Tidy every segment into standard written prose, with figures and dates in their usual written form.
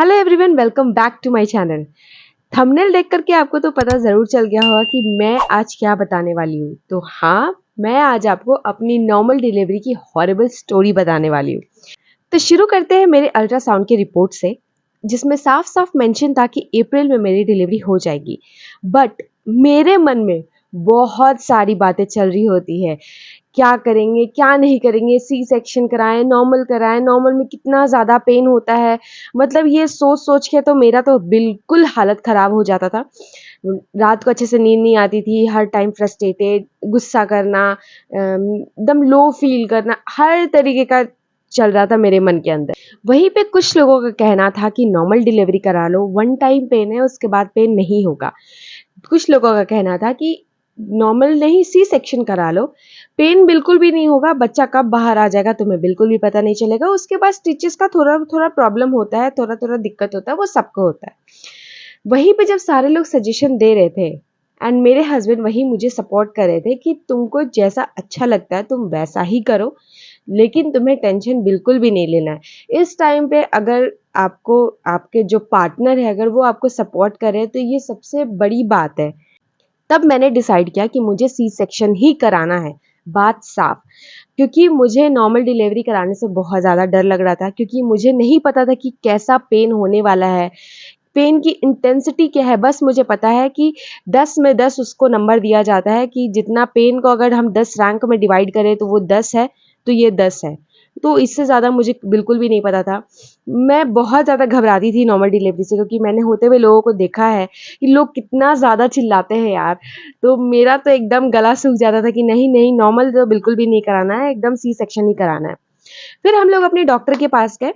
Hello everyone, welcome back to my channel. Thumbnail देख करके आपको तो पता ज़रूर चल गया होगा कि मैं आज क्या बताने वाली हूँ। तो हाँ, मैं आज आपको अपनी नॉर्मल डिलीवरी की हॉरिबल स्टोरी बताने वाली हूँ। तो शुरू करते हैं मेरे अल्ट्रासाउंड की रिपोर्ट से, जिसमें साफ-साफ मेंशन था कि अप्रैल में मेरी डिलीवरी हो जाएगी। बट मेरे मन में बहुत सारी बातें चल रही होती है। क्या करेंगे, क्या नहीं करेंगे, सी सेक्शन कराएँ, नॉर्मल में कितना ज़्यादा पेन होता है। मतलब ये सोच-सोच के तो मेरा तो बिल्कुल हालत ख़राब हो जाता था। रात को अच्छे से नींद नहीं आती थी, हर टाइम फ्रस्ट्रेटेड, गुस्सा करना, एकदम लो फ़ील करना, हर तरीके का चल रहा था मेरे मन के अंदर। वहीं पे कुछ लोगों का कहना था कि नॉर्मल डिलीवरी करा लो, वन टाइम पेन है, उसके बाद पेन नहीं होगा। कुछ लोगों का कहना था कि नॉर्मल नहीं, सी सेक्शन करा लो, पेन बिल्कुल भी नहीं होगा, बच्चा कब बाहर आ जाएगा तुम्हें बिल्कुल भी पता नहीं चलेगा। उसके बाद स्टिचेस का थोड़ा-थोड़ा प्रॉब्लम होता है, थोड़ा-थोड़ा दिक्कत होता है, वो सबको होता है। वहीं पे जब सारे लोग सजेशन दे रहे थे एंड मेरे हस्बैंड वही मुझे सपोर्ट कर रहे थे कि तुमको जैसा अच्छा लगता है तुम वैसा ही करो, लेकिन तुम्हें टेंशन बिल्कुल भी नहीं लेना है। इस टाइम पे अगर आपको आपके जो पार्टनर है अगर वो आपको सपोर्ट करे तो ये सबसे बड़ी बात है। तब मैंने डिसाइड किया कि मुझे सी सेक्शन ही कराना है, बात साफ। क्योंकि मुझे नॉर्मल डिलीवरी कराने से बहुत ज़्यादा डर लग रहा था, क्योंकि मुझे नहीं पता था कि कैसा पेन होने वाला है, पेन की इंटेंसिटी क्या है। बस मुझे पता है कि 10 में 10 उसको नंबर दिया जाता है कि जितना पेन को अगर हम 10 रैंक में डिवाइड करें तो वो 10 है, तो ये 10 है। तो इससे ज़्यादा मुझे बिल्कुल भी नहीं पता था। मैं बहुत ज़्यादा घबराती थी नॉर्मल डिलीवरी से, क्योंकि मैंने होते हुए लोगों को देखा है कि लोग कितना ज़्यादा चिल्लाते हैं यार। तो मेरा तो एकदम गला सूख जाता था कि नहीं, नहीं, नॉर्मल तो बिल्कुल भी नहीं कराना है, एकदम सी सेक्शन ही कराना है। फिर हम लोग अपने डॉक्टर के पास गए,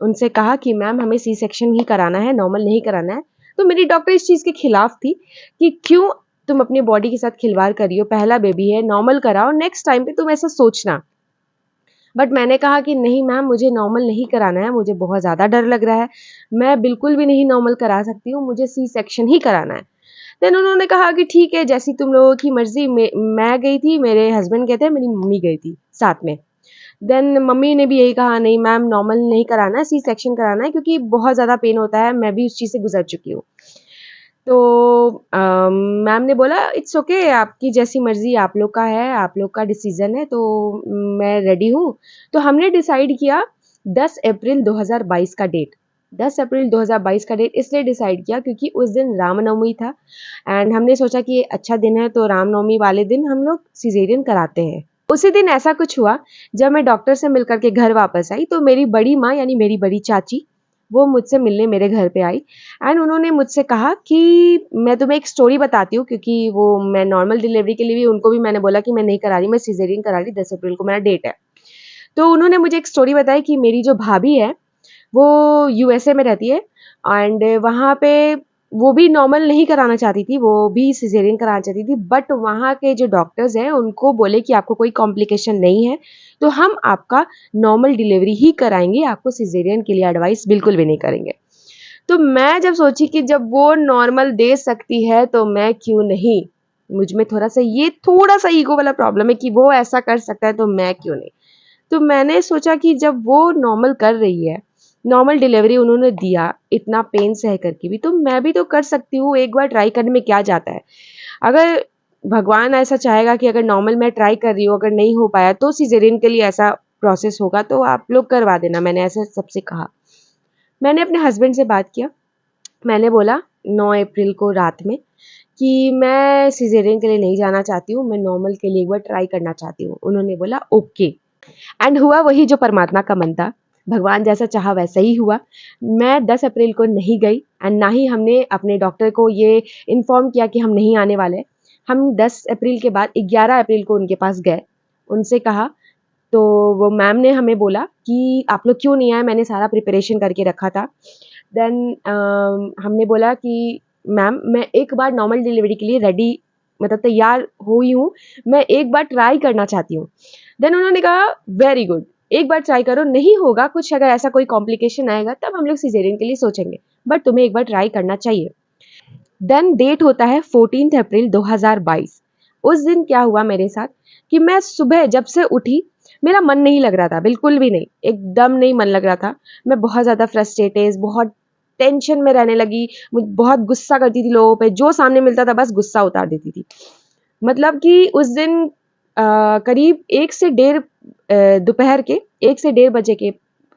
उनसे कहा कि मैम हमें सी सेक्शन ही कराना है, नॉर्मल नहीं कराना है। तो मेरी डॉक्टर इस चीज़ के खिलाफ थी कि क्यों तुम अपनी बॉडी के साथ खिलवाड़ कर रही हो, पहला बेबी है, नॉर्मल कराओ, नेक्स्ट टाइम पे तुम ऐसा सोचना। बट मैंने कहा कि नहीं मैम, मुझे नॉर्मल नहीं कराना है, मुझे बहुत ज़्यादा डर लग रहा है, मैं बिल्कुल भी नहीं नॉर्मल करा सकती हूँ, मुझे सी सेक्शन ही कराना है। देन उन्होंने कहा कि ठीक है, जैसी तुम लोगों की मर्ज़ी। मैं गई थी, मेरे हस्बैंड गए थे, मेरी मम्मी गई थी साथ में। देन मम्मी ने भी यही कहा, नहीं मैम, नॉर्मल नहीं कराना है, सी सेक्शन कराना है, क्योंकि बहुत ज़्यादा पेन होता है, मैं भी उस चीज़ से गुजर चुकी हूँ। तो मैम ने बोला इट्स ओके, आपकी जैसी मर्ज़ी, आप लोग का है, आप लोग का डिसीज़न है, तो मैं रेडी हूँ। तो हमने डिसाइड किया 10 अप्रैल 2022 का डेट। 10 अप्रैल 2022 का डेट इसलिए डिसाइड किया क्योंकि उस दिन रामनवमी था एंड हमने सोचा कि ये अच्छा दिन है, तो रामनवमी वाले दिन हम लोग सिज़ेरियन कराते हैं। उसी दिन ऐसा कुछ हुआ, जब मैं डॉक्टर से मिल कर के घर वापस आई तो मेरी बड़ी माँ यानी मेरी बड़ी चाची, वो मुझसे मिलने मेरे घर पे आई एंड उन्होंने मुझसे कहा कि मैं तुम्हें एक स्टोरी बताती हूँ, क्योंकि वो मैं नॉर्मल डिलीवरी के लिए भी उनको भी मैंने बोला कि मैं नहीं करा रही, मैं सिज़ेरियन करा रही, 10 अप्रैल को मेरा डेट है। तो उन्होंने मुझे एक स्टोरी बताई कि मेरी जो भाभी है, वो यूएसए में रहती है एंड वहाँ पे वो भी नॉर्मल नहीं कराना चाहती थी, वो भी सिज़ेरियन कराना चाहती थी, बट वहाँ के जो डॉक्टर्स हैं उनको बोले कि आपको कोई कॉम्प्लिकेशन नहीं है, तो हम आपका नॉर्मल डिलीवरी ही कराएँगे, आपको सिज़ेरियन के लिए एडवाइस बिल्कुल भी नहीं करेंगे। तो मैं जब सोची कि जब वो नॉर्मल दे सकती है तो मैं क्यों नहीं? मुझ में थोड़ा-सा ईगो वाला प्रॉब्लम है कि वो ऐसा कर सकता है तो मैं क्यों नहीं? तो मैंने सोचा कि जब वो नॉर्मल कर रही है, नॉर्मल डिलीवरी उन्होंने दिया, इतना पेन सह कर के भी, तो मैं भी तो कर सकती हूँ, एक बार ट्राई करने में क्या जाता है? अगर भगवान ऐसा चाहेगा कि अगर नॉर्मल मैं ट्राई कर रही हूँ, अगर नहीं हो पाया तो सिज़ेरियन के लिए ऐसा प्रोसेस होगा, तो आप लोग करवा देना, मैंने ऐसे सबसे कहा। मैंने अपने हस्बैंड से बात किया, मैंने बोला 9 अप्रैल को रात में कि मैं सिज़ेरियन के लिए नहीं जाना चाहती हूँ, मैं नॉर्मल के लिए एक बार ट्राई करना चाहती हूँ। उन्होंने बोला ओके। एंड हुआ वही जो परमात्मा का मन था, भगवान जैसा चाहा वैसा ही हुआ। मैं 10 अप्रैल को नहीं गई एंड ना ही हमने अपने डॉक्टर को ये इन्फॉर्म किया कि हम नहीं आने वाले। हम 10 अप्रैल के बाद 11 अप्रैल को उनके पास गए, उनसे कहा, तो वो मैम ने हमें बोला कि आप लोग क्यों नहीं आए, मैंने सारा प्रिपरेशन करके रखा था। देन हमने बोला कि मैम मैं एक बार नॉर्मल डिलीवरी के लिए रेडी, मतलब तैयार हुई हूँ, मैं एक बार ट्राई करना चाहती हूँ। देन उन्होंने कहा वेरी गुड, एक बार ट्राई करो, नहीं होगा कुछ, अगर ऐसा कोई कॉम्प्लिकेशन आएगा तब हम लोग सिज़ेरियन के लिए सोचेंगे, बट तुम्हें एक बार ट्राई करना चाहिए। देन डेट होता है 14 अप्रैल 2022। उस दिन क्या हुआ मेरे साथ कि मैं सुबह जब से उठी, मेरा मन नहीं लग रहा था, बिल्कुल भी नहीं, एकदम नहीं मन लग रहा था। मैं बहुत ज़्यादा फ्रस्ट्रेटेड, बहुत टेंशन में रहने लगी, बहुत गुस्सा करती थी लोगों पे, जो सामने मिलता था बस गुस्सा उतार देती थी। मतलब कि उस दिन करीब 1 से डेढ़ दोपहर के 1 से डेढ़ बजे के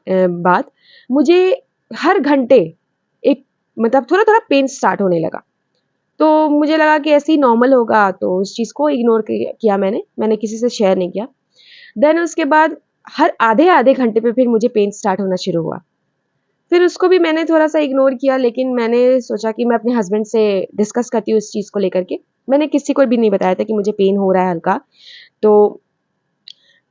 बाद मुझे हर घंटे एक मतलब थोड़ा-थोड़ा पेन स्टार्ट होने लगा। तो मुझे लगा कि ऐसे ही नॉर्मल होगा, तो उस चीज़ को इग्नोर किया मैंने किसी से शेयर नहीं किया। देन उसके बाद हर आधे-आधे घंटे पे फिर मुझे पेन स्टार्ट होना शुरू हुआ। फिर उसको भी मैंने थोड़ा-सा इग्नोर किया, लेकिन मैंने सोचा कि मैं अपने हस्बैंड से डिस्कस करती हूँ इस चीज़ को लेकर के। मैंने किसी को भी नहीं बताया था कि मुझे पेन हो रहा है हल्का। तो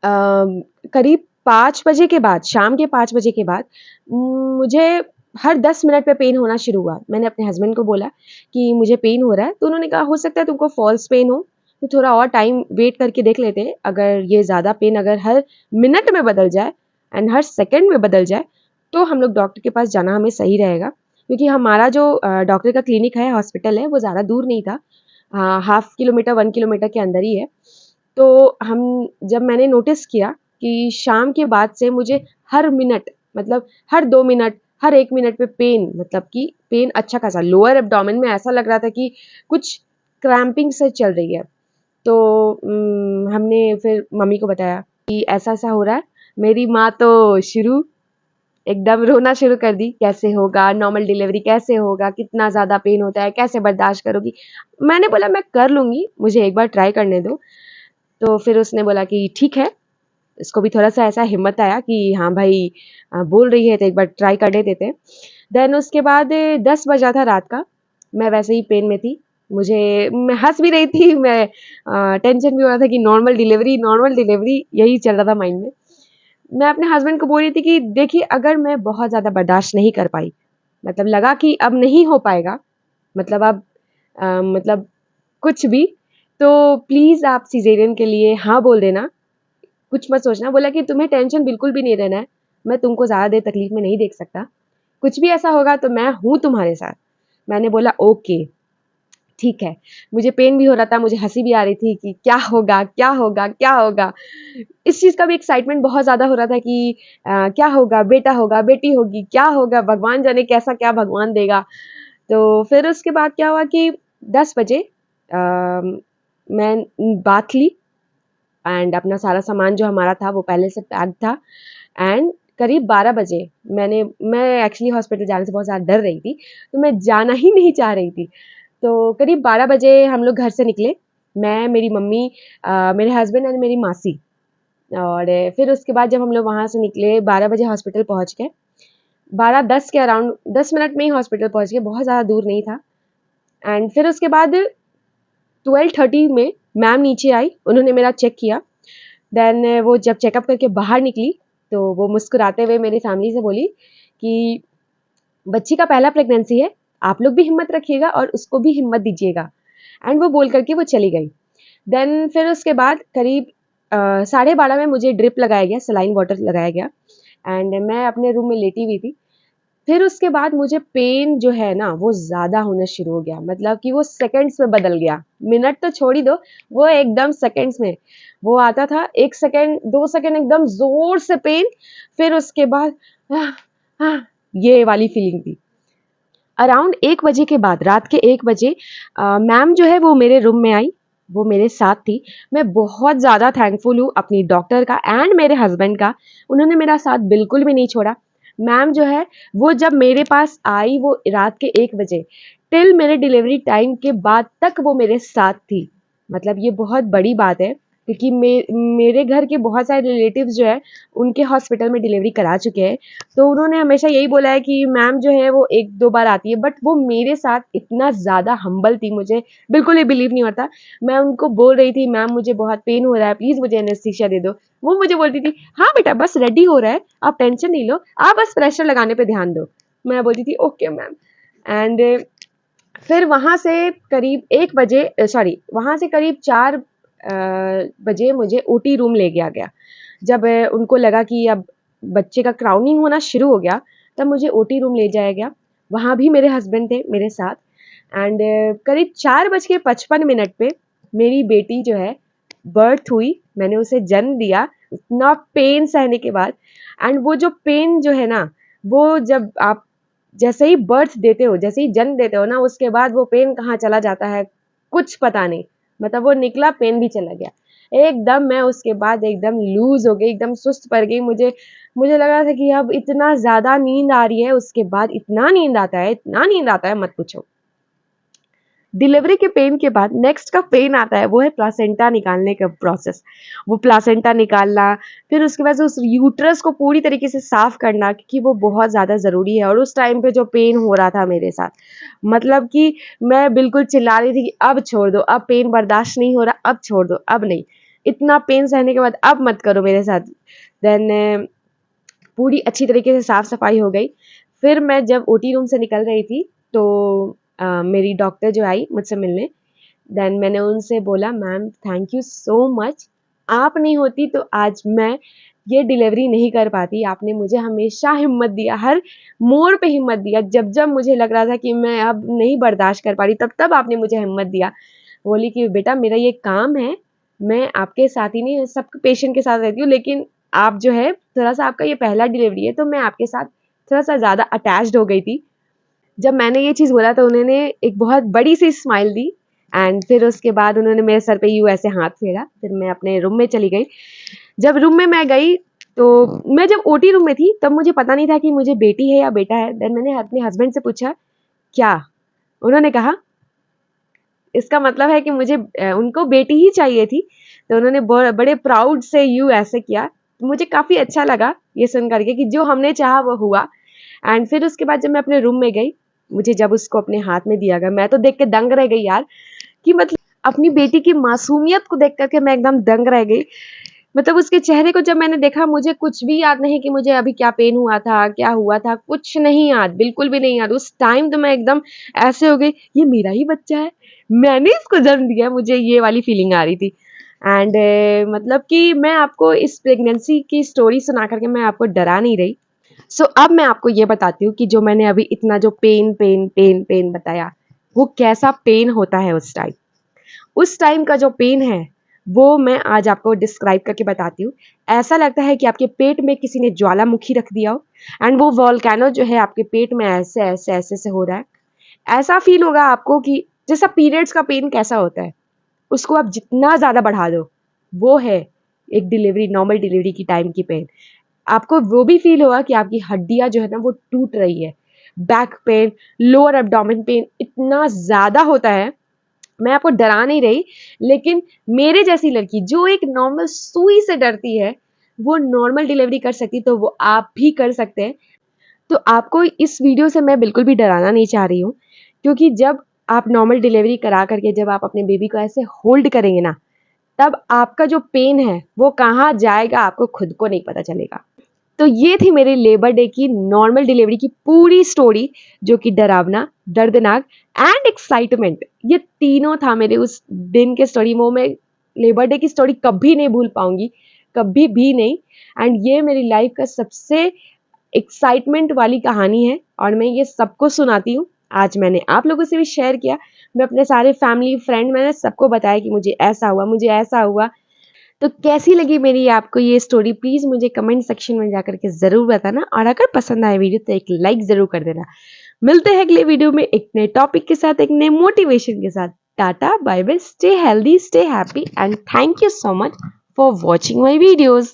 करीब 5 बजे के बाद, शाम के 5 बजे के बाद मुझे हर 10 मिनट पे पेन होना शुरू हुआ। मैंने अपने हस्बैंड को बोला कि मुझे पेन हो रहा है, तो उन्होंने कहा हो सकता है तुमको फॉल्स पेन हो, तो थोड़ा और टाइम वेट करके देख लेते हैं। अगर ये ज़्यादा पेन अगर हर मिनट में बदल जाए एंड हर सेकंड में बदल जाए, तो हम लोग डॉक्टर के पास जाना हमें सही रहेगा। क्योंकि हमारा जो डॉक्टर का क्लिनिक है, हॉस्पिटल है, वो ज़्यादा दूर नहीं था। हाफ किलोमीटर, 1 किलोमीटर के अंदर ही है। तो हम जब मैंने नोटिस किया कि शाम के बाद से मुझे हर मिनट मतलब हर 2 मिनट, हर 1 मिनट पे पेन मतलब कि पेन अच्छा खासा लोअर एब्डोमेन में ऐसा लग रहा था कि कुछ क्रैम्पिंग से चल रही है। तो हमने फिर मम्मी को बताया कि ऐसा-ऐसा हो रहा है। मेरी माँ तो शुरू एकदम रोना शुरू कर दी, कैसे होगा? नॉर्मल डिलीवरी कैसे होगा? कितना ज़्यादा पेन होता है, कैसे बर्दाश्त करोगी? मैंने बोला मैं कर लूँगी, मुझे एक बार ट्राई करने दो। तो फिर उसने बोला कि ठीक है, इसको भी थोड़ा-सा ऐसा हिम्मत आया कि हाँ भाई बोल रही है तो एक बार ट्राई करने देते हैं। देन उसके बाद 10 बजा था रात का, मैं वैसे ही पेन में थी। मैं हँस भी रही थी, मैं टेंशन भी हो रहा था कि नॉर्मल डिलीवरी यही चल रहा था माइंड में। मैं अपने हस्बैंड को बोल रही थी कि देखिए अगर मैं बहुत ज़्यादा बर्दाश्त नहीं कर पाई, मतलब लगा कि अब नहीं हो पाएगा, मतलब अब मतलब कुछ भी, तो प्लीज़ आप सिज़ेरियन के लिए हाँ बोल देना, कुछ मत सोचना। बोला कि तुम्हें टेंशन बिल्कुल भी नहीं लेना है, मैं तुमको ज़्यादा देर तकलीफ़ में नहीं देख सकता। कुछ भी ऐसा होगा तो मैं हूँ तुम्हारे साथ। मैंने बोला ओके, ठीक है। मुझे पेन भी हो रहा था, मुझे हँसी भी आ रही थी कि क्या होगा, क्या होगा, क्या होगा? इस चीज़ का भी एक्साइटमेंट बहुत ज़्यादा हो रहा था कि क्या होगा, बेटा होगा, बेटी होगी, क्या होगा, भगवान जाने कैसा क्या भगवान देगा। तो फिर उसके बाद क्या हुआ कि 10 बजे मैं बाथ ली एंड अपना सारा सामान जो हमारा था वो पहले से पैक्ड था एंड करीब 12 बजे मैं एक्चुअली हॉस्पिटल जाने से बहुत ज़्यादा डर रही थी, तो मैं जाना ही नहीं चाह रही थी। तो करीब 12 बजे हम लोग घर से निकले, मैं, मेरी मम्मी मेरे हस्बैंड एंड मेरी मासी। और फिर उसके बाद जब हम लोग वहाँ से निकले 12 बजे हॉस्पिटल पहुँच गए। 12:10 के अराउंड 10 मिनट में ही हॉस्पिटल पहुँच गए, बहुत ज़्यादा दूर नहीं था। एंड फिर उसके बाद 12:30 में मैम नीचे आई, उन्होंने मेरा चेक किया। देन वो जब चेकअप करके बाहर निकली, तो वो मुस्कुराते हुए मेरी फैमिली से बोली कि बच्ची का पहला प्रेगनेंसी है, आप लोग भी हिम्मत रखिएगा और उसको भी हिम्मत दीजिएगा। एंड वो बोल कर के वो चली गई। देन फिर उसके बाद करीब 12:30 में मुझे ड्रिप लगाया गया, सलाइन वाटर लगाया गया एंड मैं अपने रूम में लेटी हुई थी। फिर उसके बाद मुझे पेन जो है ना वो ज़्यादा होना शुरू हो गया, मतलब कि वो सेकंड्स में बदल गया। मिनट तो छोड़ ही दो, वो एकदम सेकंड्स में। वो आता था 1 सेकंड, 2 सेकंड एकदम ज़ोर से पेन, फिर उसके बाद आह, आह, ये वाली फीलिंग थी। अराउंड 1 बजे के बाद, रात के 1 बजे मैम जो है वो मेरे रूम में आई, वो मेरे साथ थी। मैं बहुत ज़्यादा थैंकफुल हूँ अपनी डॉक्टर का एंड मेरे हस्बैंड का, उन्होंने मेरा साथ बिल्कुल भी नहीं छोड़ा। मैम जो है वो जब मेरे पास आई वो रात के 1 बजे, टिल मेरे डिलीवरी टाइम के बाद तक वो मेरे साथ थी। मतलब ये बहुत बड़ी बात है क्योंकि मेरे घर के बहुत सारे रिलेटिव्स जो है उनके हॉस्पिटल में डिलीवरी करा चुके हैं। तो उन्होंने हमेशा यही बोला है कि मैम जो है वो 1-2 बार आती है, बट वो मेरे साथ इतना ज़्यादा हम्बल थी, मुझे बिल्कुल ही बिलीव नहीं होता। मैं उनको बोल रही थी मैम मुझे बहुत पेन हो रहा है, प्लीज़ मुझे एनेस्थीसिया दे दो। वो मुझे बोलती थी हाँ बेटा बस रेडी हो रहा है, आप टेंशन नहीं लो, आप बस प्रेशर लगाने पे ध्यान दो। मैं बोलती थी ओके मैम। एंड फिर वहाँ से करीब 1 बजे सॉरी वहाँ से करीब 4 बजे मुझे ओटी रूम ले गया गया। जब उनको लगा कि अब बच्चे का क्राउनिंग होना शुरू हो गया, तब मुझे ओटी रूम ले जाया गया। वहाँ भी मेरे हस्बैंड थे मेरे साथ एंड करीब 4:55 पे मेरी बेटी जो है बर्थ हुई, मैंने उसे जन्म दिया, इतना पेन सहने के बाद। एंड वो जो पेन जो है ना, वो जब आप जैसे ही बर्थ देते हो, जैसे ही जन्म देते हो ना, उसके बाद वो पेन कहाँ चला जाता है कुछ पता नहीं। मतलब वो निकला, पेन भी चला गया। एकदम मैं उसके बाद एकदम लूज हो गई, एकदम सुस्त पड़ गई। मुझे मुझे लगा था कि अब इतना ज्यादा नींद आ रही है, उसके बाद इतना नींद आता है, इतना नींद आता है, मत पूछो। डिलीवरी के पेन के बाद नेक्स्ट का पेन आता है, वो है प्लासेंटा निकालने का प्रोसेस। वो प्लासेंटा निकालना, फिर उसके बाद से उस यूट्रस को पूरी तरीके से साफ करना, क्योंकि वो बहुत ज़्यादा ज़रूरी है। और उस टाइम पे जो पेन हो रहा था मेरे साथ, मतलब कि मैं बिल्कुल चिल्ला रही थी कि अब छोड़ दो, अब पेन बर्दाश्त नहीं हो रहा, अब छोड़ दो, अब नहीं, इतना पेन सहने के बाद अब मत करो मेरे साथ। देन पूरी अच्छी तरीके से साफ सफाई हो गई। फिर मैं जब ओटी रूम से निकल रही थी, तो मेरी डॉक्टर जो आई मुझसे मिलने, देन मैंने उनसे बोला, ma'am thank you so much, आप नहीं होती तो आज मैं ये डिलीवरी नहीं कर पाती। आपने मुझे हमेशा हिम्मत दिया, हर मोड़ पे हिम्मत दिया। जब जब मुझे लग रहा था कि मैं अब नहीं बर्दाश्त कर पा रही, तब तब आपने मुझे हिम्मत दिया। बोली कि बेटा मेरा ये काम है, मैं आपके साथ ही नहीं सब पेशेंट के साथ रहती हूँ, लेकिन आप जो है थोड़ा सा, आपका ये पहला डिलीवरी है, तो मैं आपके साथ थोड़ा सा ज़्यादा अटैच्ड हो गई थी। जब मैंने ये चीज़ बोला तो उन्होंने एक बहुत बड़ी सी स्माइल दी, एंड फिर उसके बाद उन्होंने मेरे सर पे यूँ ऐसे हाथ फेरा। फिर मैं अपने रूम में चली गई। जब रूम में मैं गई, तो मैं जब ओटी रूम में थी तब मुझे पता नहीं था कि मुझे बेटी है या बेटा है। देन मैंने अपने हस्बैंड से पूछा क्या, उन्होंने कहा इसका मतलब है कि मुझे उनको बेटी ही चाहिए थी। तो उन्होंने बड़े प्राउड से यू ऐसे किया। मुझे काफ़ी अच्छा लगा ये सुन करके कि जो हमने चाहा वो हुआ। एंड फिर उसके बाद जब मैं अपने रूम में गई, मुझे जब उसको अपने हाथ में दिया गया, मैं तो देख के दंग रह गई यार, कि मतलब अपनी बेटी की मासूमियत को देख करके मैं एकदम दंग रह गई। मतलब उसके चेहरे को जब मैंने देखा, मुझे कुछ भी याद नहीं कि मुझे अभी क्या पेन हुआ था, क्या हुआ था, कुछ नहीं याद, बिल्कुल भी नहीं याद। उस टाइम तो मैं एकदम ऐसे हो गई, ये मेरा ही बच्चा है, मैंने इसको जन्म दिया, मुझे ये वाली फीलिंग आ रही थी। एंड मतलब कि मैं आपको इस प्रेगनेंसी की स्टोरी सुना करके मैं आपको डरा नहीं रही। सो अब मैं आपको ये बताती हूँ कि जो मैंने अभी इतना जो पेन पेन पेन पेन बताया, वो कैसा पेन होता है उस टाइम। उस टाइम का जो पेन है, वो मैं आज आपको डिस्क्राइब करके बताती हूँ। ऐसा लगता है कि आपके पेट में किसी ने ज्वालामुखी रख दिया हो, एंड वो वॉल्केनो जो है आपके पेट में ऐसे ऐसे ऐसे से हो रहा है। ऐसा फील होगा आपको कि जैसा पीरियड्स का पेन कैसा होता है, उसको आप जितना ज़्यादा बढ़ा दो, वो है एक डिलीवरी, नॉर्मल डिलीवरी की टाइम की पेन। आपको वो भी फील होगा कि आपकी हड्डियाँ जो है ना वो टूट रही है। Back pain, lower abdomen pain इतना ज़्यादा होता है। मैं आपको डरा नहीं रही, लेकिन मेरे जैसी लड़की जो एक नॉर्मल सुई से डरती है, वो नॉर्मल डिलीवरी कर सकती, तो वो आप भी कर सकते हैं। तो आपको इस वीडियो से मैं बिल्कुल भी डराना नहीं चाह रही हूँ, क्योंकि जब आप नॉर्मल डिलीवरी करा करके जब आप अपने बेबी को ऐसे होल्ड करेंगे ना, तब आपका जो पेन है वो कहाँ जाएगा आपको खुद को नहीं पता चलेगा। तो ये थी मेरी लेबर डे की नॉर्मल डिलीवरी की पूरी स्टोरी, जो कि डरावना, दर्दनाक एंड एक्साइटमेंट, ये तीनों था मेरे उस दिन के स्टोरी। वो मैं लेबर डे की स्टोरी कभी नहीं भूल पाऊंगी, कभी भी नहीं। एंड ये मेरी लाइफ का सबसे एक्साइटमेंट वाली कहानी है, और मैं ये सबको सुनाती हूँ। आज मैंने आप लोगों से भी शेयर किया, मैं अपने सारे फैमिली फ्रेंड, मैंने सबको बताया कि मुझे ऐसा हुआ, मुझे ऐसा हुआ। तो कैसी लगी मेरी आपको ये स्टोरी, प्लीज़ मुझे कमेंट सेक्शन में जाकर के ज़रूर बताना, और अगर पसंद आए वीडियो तो एक लाइक ज़रूर कर देना। मिलते हैं अगले वीडियो में एक नए टॉपिक के साथ, एक नए मोटिवेशन के साथ। Tata bye bye, stay healthy, stay happy, and thank you so much for watching my videos.